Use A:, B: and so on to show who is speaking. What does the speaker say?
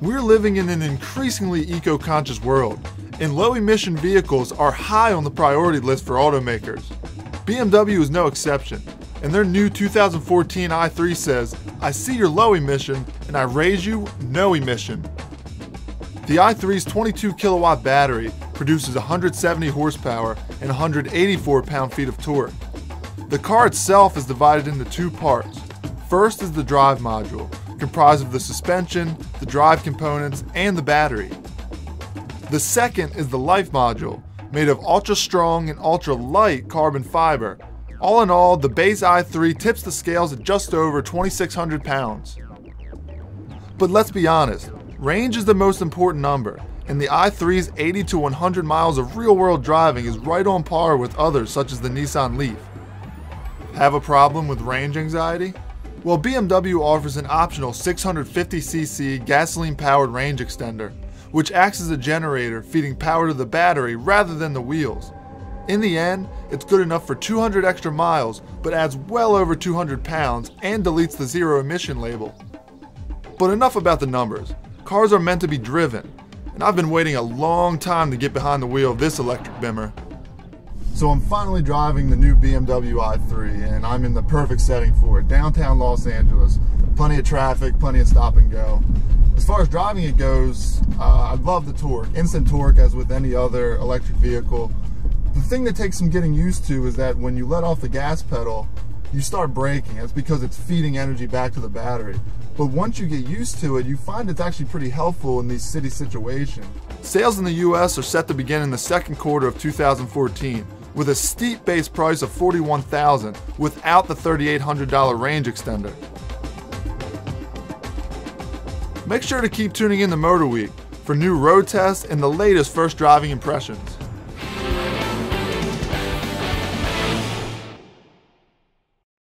A: We're living in an increasingly eco-conscious world, and low-emission vehicles are high on the priority list for automakers. BMW is no exception, and their new 2014 i3 says, "I see your low emission, and I raise you no emission." The i3's 22 kilowatt battery produces 170 horsepower and 184 pound-feet of torque. The car itself is divided into two parts. First is the drive module, comprised of the suspension, the drive components, and the battery. The second is the life module, made of ultra-strong and ultra-light carbon fiber. All in all, the base i3 tips the scales at just over 2,600 pounds. But let's be honest, range is the most important number, and the i3's 80 to 100 miles of real-world driving is right on par with others such as the Nissan Leaf. Have a problem with range anxiety? Well, BMW offers an optional 650cc gasoline-powered range extender, which acts as a generator feeding power to the battery rather than the wheels. In the end, it's good enough for 200 extra miles, but adds well over 200 pounds and deletes the zero emission label. But enough about the numbers. Cars are meant to be driven, and I've been waiting a long time to get behind the wheel of this electric bimmer. So I'm finally driving the new BMW i3, and I'm in the perfect setting for it. Downtown Los Angeles, plenty of traffic, plenty of stop and go. As far as driving it goes, I love the torque, instant torque as with any other electric vehicle. The thing that takes some getting used to is that when you let off the gas pedal, you start braking. That's because it's feeding energy back to the battery. But once you get used to it, you find it's actually pretty helpful in these city situations. Sales in the US are set to begin in the second quarter of 2014, with a steep base price of $41,000 without the $3,800 range extender. Make sure to keep tuning in to MotorWeek for new road tests and the latest first driving impressions.